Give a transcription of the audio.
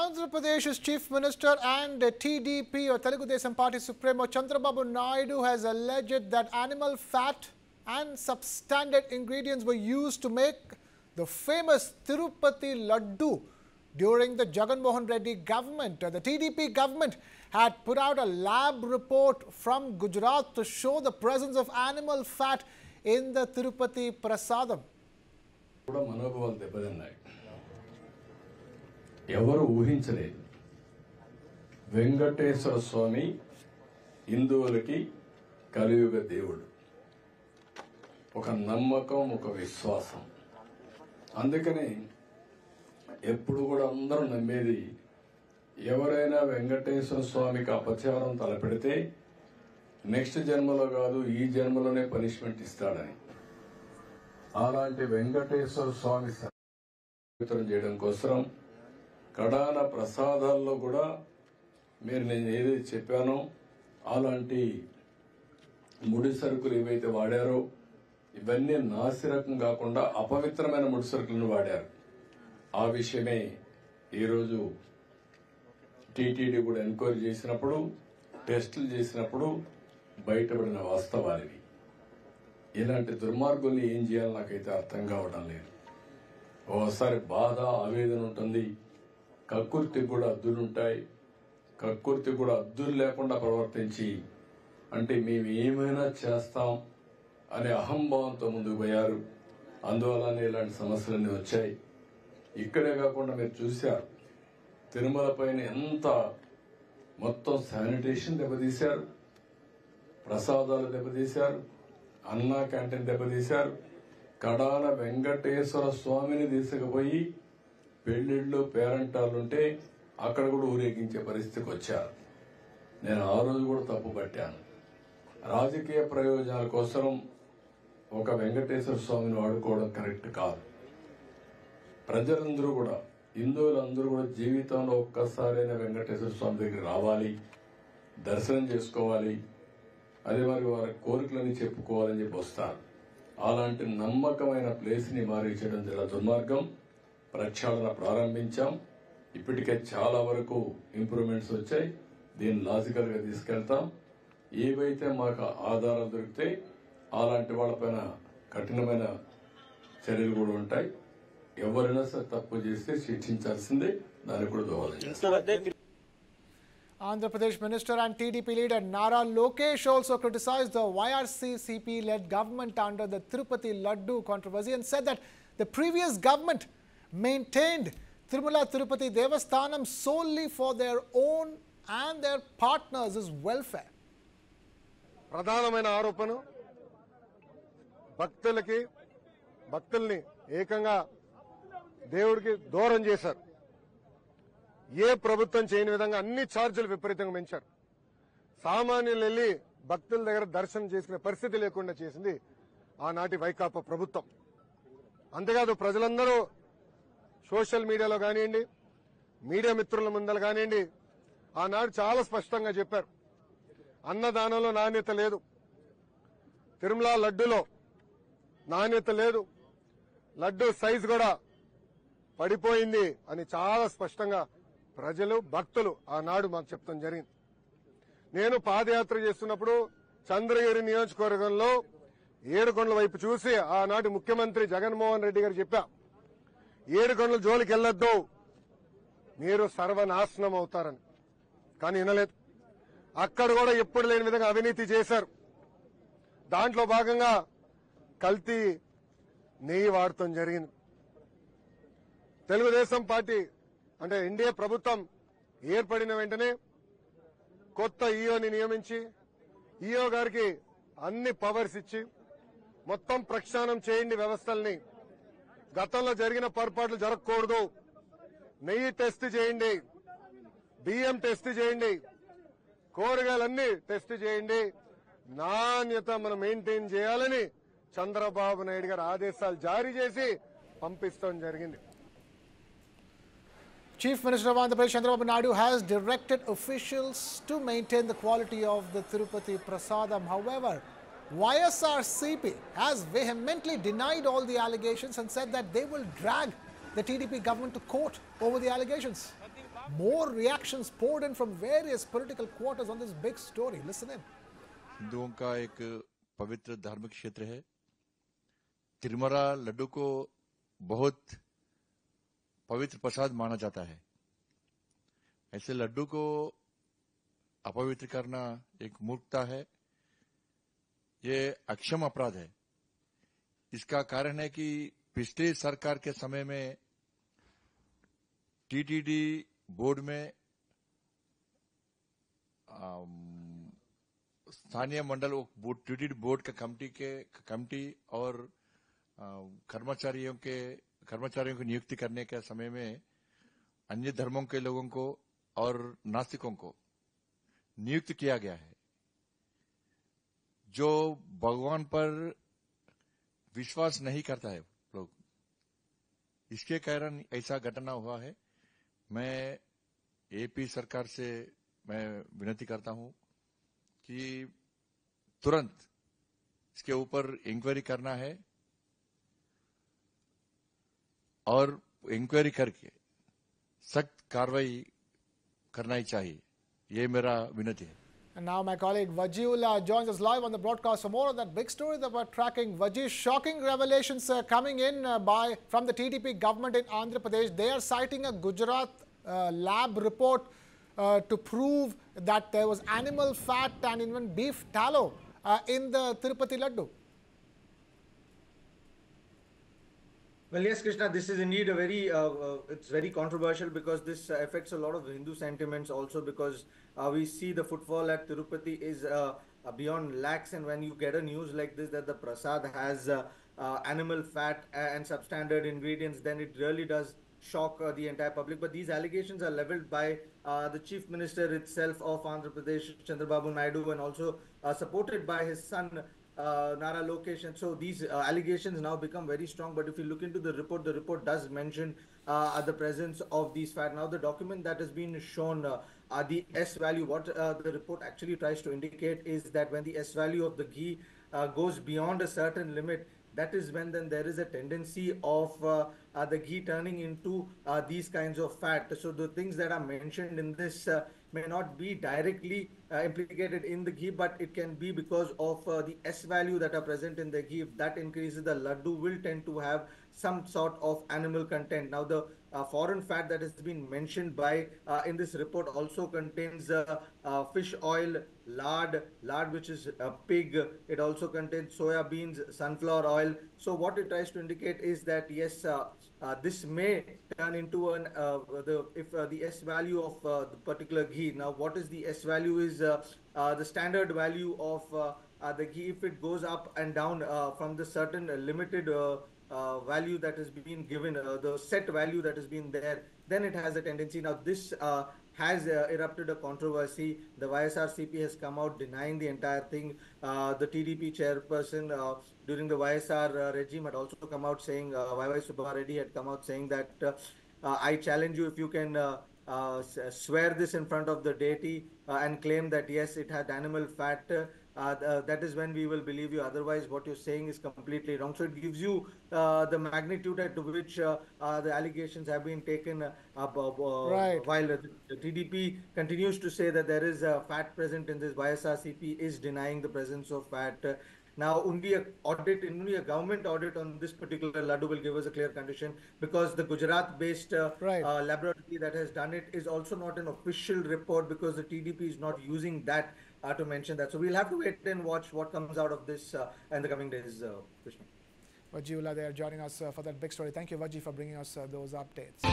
Andhra Pradesh's Chief Minister and TDP or Telugu Desam Party Supremo Chandrababu Naidu has alleged that animal fat and substandard ingredients were used to make the famous Tirupati Laddu during the Jagan Mohan Reddy government. The TDP government had put out a lab report from Gujarat to show the presence of animal fat in the Tirupati Prasadam. ఎవరు ఊహించలేదు వెంకటేశ్వర స్వామి హిందువులకి కలియుగ దేవుడు ఒక నమ్మకం ఒక విశ్వాసం అందుకనే ఎప్పుడు కూడా అందరూ నమ్మేది ఎవరైనా వెంకటేశ్వర స్వామికి అపచారం తలపెడితే నెక్స్ట్ జన్మలో కాదు ఈ జన్మలోనే పనిష్మెంట్ ఇస్తాడని అలాంటి వెంకటేశ్వర స్వామి పవిత్రం చేయడం కోసం కడాన ప్రసాదాల్లో కూడా మీరు నేను ఏదైతే చెప్పానో అలాంటి ముడి సరుకులు ఏవైతే వాడారో ఇవన్నీ నాసిరకం కాకుండా అపవిత్రమైన ముడి సరుకులను వాడారు ఆ విషయమే ఈరోజు టీటీడీ కూడా ఎంక్వైరీ చేసినప్పుడు టెస్టులు చేసినప్పుడు బయటపడిన వాస్తవాలివి ఇలాంటి దుర్మార్గుల్ని ఏం చేయాలో నాకైతే అర్థం కావడం లేదు ఓసారి బాధ ఆవేదన ఉంటుంది కక్కుర్తి కూడా అద్దులుంటాయి కక్కుర్తి కూడా అద్దులు లేకుండా ప్రవర్తించి అంటే మేము ఏమైనా చేస్తాం అనే అహంభావంతో ముందుకు పోయారు అందువల్లనే ఇలాంటి సమస్యలన్నీ వచ్చాయి ఇక్కడే కాకుండా మీరు చూశారు తిరుమల పైన ఎంత మొత్తం శానిటేషన్ దెబ్బతీశారు ప్రసాదాలు దెబ్బతీశారు అన్నా క్యాంటీన్ దెబ్బతీశారు కడాన వెంకటేశ్వర స్వామిని తీసుకుపోయి పెళ్లిళ్ళు పేరంటాలుంటే అక్కడ కూడా ఊరేగించే పరిస్థితికి వచ్చారు నేను ఆ రోజు కూడా తప్పు పట్టాను రాజకీయ ప్రయోజనాల కోసం ఒక వెంకటేశ్వర స్వామిని వాడుకోవడం కరెక్ట్ కాదు ప్రజలందరూ కూడా హిందువులందరూ కూడా జీవితంలో ఒక్కసారైనా వెంకటేశ్వర స్వామి దగ్గర రావాలి దర్శనం చేసుకోవాలి అదే మరి వారి కోరికలని చెప్పుకోవాలని చెప్పి వస్తారు అలాంటి నమ్మకమైన ప్లేస్ ని మారించడం చాలా దుర్మార్గం ప్రక్షాళన ప్రారంభించాం ఇప్పటికే చాలా వరకు ఇంప్రూవ్మెంట్స్ వచ్చాయి దీన్ని లాజికల్ గా తీసుకెళ్తాం ఏవైతే మాకు ఆధారాలు దొరికితే అలాంటి వాళ్ళపైన కఠినమైన చర్యలు కూడా ఉంటాయి ఎవరైనా సరే తప్పు చేస్తే శిక్షించాల్సిందే దానికి కూడా దోహదం Andhra Pradesh Minister and TDP leader Nara Lokesh also criticized the YRCCP-led government under the Tirupati Laddu controversy and said that the previous government maintained Tirumala Tirupati Devasthanam solely for their own and their partners' welfare. ప్రధానమైన ఆరోపణ భక్తుల్ని ఏకంగా దేవుడికి దూరం చేశారు ఏ ప్రభుత్వం చేయని విధంగా అన్ని ఛార్జీలు విపరీతంగా పెంచారు సామాన్యులు వెళ్లి భక్తుల దగ్గర దర్శనం చేసుకునే పరిస్థితి లేకుండా చేసింది ఆనాటి వైకాపా ప్రభుత్వం అంతేకాదు ప్రజలందరూ సోషల్ మీడియాలో కానివ్వండి మీడియా మిత్రుల ముందర కానివ్వండి ఆనాడు చాలా స్పష్టంగా చెప్పారు అన్నదానంలో నాణ్యత లేదు తిరుమల లడ్డూలో నాణ్యత లేదు లడ్డూ సైజు కూడా పడిపోయింది అని చాలా స్పష్టంగా ప్రజలు భక్తులు ఆనాడు మాకు చెప్తాం జరిగింది నేను పాదయాత్ర చేస్తున్నప్పుడు చంద్రగిరి నియోజకవర్గంలో ఏడుకొండల వైపు చూసి ఆనాటి ముఖ్యమంత్రి జగన్మోహన్ రెడ్డి గారు చెప్పా ఏడుకొండల జోలికి వెళ్లొద్దు మీరు సర్వనాశనం అవుతారని కానీ వినలేదు అక్కడ కూడా ఎప్పుడు లేని విధంగా అవినీతి చేశారు దాంట్లో భాగంగా కల్తీ నెయ్యి వాడటం జరిగింది తెలుగుదేశం పార్టీ అంటే ఎన్డీఏ ప్రభుత్వం ఏర్పడిన వెంటనే కొత్త ఈఓని నియమించి ఈఓ గారికి అన్ని పవర్స్ ఇచ్చి మొత్తం ప్రక్షాళన చేయండి వ్యవస్థల్ని గతంలో జరిగిన పొరపాట్లు జరగకూడదు నెయ్యి టెస్ట్ చేయండి బియ్యం టెస్ట్ చేయండి కూరగాయలన్నీ టెస్ట్ చేయండి నాణ్యత మనం మెయింటైన్ చేయాలని చంద్రబాబు నాయుడు గారు ఆదేశాలు జారీ చేసి పంపిస్తాం జరిగింది Chief Minister of Andhra Pradesh Chandrababu Naidu has directed officials to maintain the quality of the Tirupati Prasadam. However, YSRCP has vehemently denied all the allegations and said that they will drag the TDP government to court over the allegations. More reactions poured in from various political quarters on this big story. Listen in. हिंदुओं का एक पवित्र धार्मिक क्षेत्र है। तिरुमला लड्डू को बहुत पवित्र प्रसाद माना जाता है। ऐसे लड्डू को अपवित्र करना एक मूर्खता है। ये अक्षम अपराध है। इसका कारण है कि पिछली सरकार के समय में टीटीडी बोर्ड में स्थानीय मंडल टीटीडी बोर्ड का कमिटी और कर्मचारियों की नियुक्ति करने के समय में अन्य धर्मों के लोगों को और नास्तिकों को नियुक्त किया गया है, जो भगवान पर विश्वास नहीं करता है लोग। इसके कारण ऐसा घटना हुआ है। मैं एपी सरकार से मैं विनती करता हूं कि तुरंत इसके ऊपर इंक्वायरी करना है और इंक्वायरी करके सख्त कार्रवाई करना ही चाहिए। ये मेरा विनती है। And now my colleague Vajiullah joins us live on the broadcast for more on that big story that we're tracking. Vaji, shocking revelations coming in from the TDP government in Andhra Pradesh. They are citing a Gujarat lab report to prove that there was animal fat and even beef tallow in the Tirupati Laddu. Well, yes, Krishna, this is indeed a very, it's very controversial because this affects a lot of Hindu sentiments also, because we see the footfall at Tirupati is beyond lakhs, and when you get a news like this that the prasad has animal fat and substandard ingredients, then it really does shock the entire public. But these allegations are leveled by the Chief Minister itself of Andhra Pradesh, Chandrababu Naidu, and also supported by his son, Nara Lokesh. And so these allegations now become very strong. But if you look into the report does mention the presence of these fat. Now the document that has been shown, the S value, what the report actually tries to indicate is that when the S value of the ghee goes beyond a certain limit, that is when then there is a tendency of the ghee turning into these kinds of fat. So the things that are mentioned in this may not be directly implicated in the ghee, but it can be because of the S value that are present in the ghee. If that increases, the laddu will tend to have some sort of animal content. Now the foreign fat that has been mentioned by in this report also contains fish oil, lard which is pig. It also contains soya beans, sunflower oil. So what it tries to indicate is that yes, this may turn into an the S value of the particular ghee. Now what is the S value is the standard value of the ghee. If it goes up and down from the certain limited value that has been given, the set value that has been there, then it has a tendency. Now this has erupted a controversy. The YSRCP has come out denying the entire thing. The TDP chairperson during the YSR regime had also come out saying, YY Subba Reddy had come out saying that I challenge you if you can swear this in front of the deity and claim that yes, it had animal fat. That is when we will believe you. Otherwise, what you're saying is completely wrong. So it gives you the magnitude at which the allegations have been taken up. Right. While the TDP continues to say that there is fat present in this, YSRCP is denying the presence of fat. Now, only a government audit on this particular laddu will give us a clear condition, because the Gujarat-based laboratory that has done it is also not an official report, because the TDP is not using that to mention that. So we'll have to wait and watch what comes out of this in the coming days, Krishna. Vajiullah, they are joining us for that big story. Thank you, Vaji, for bringing us those updates.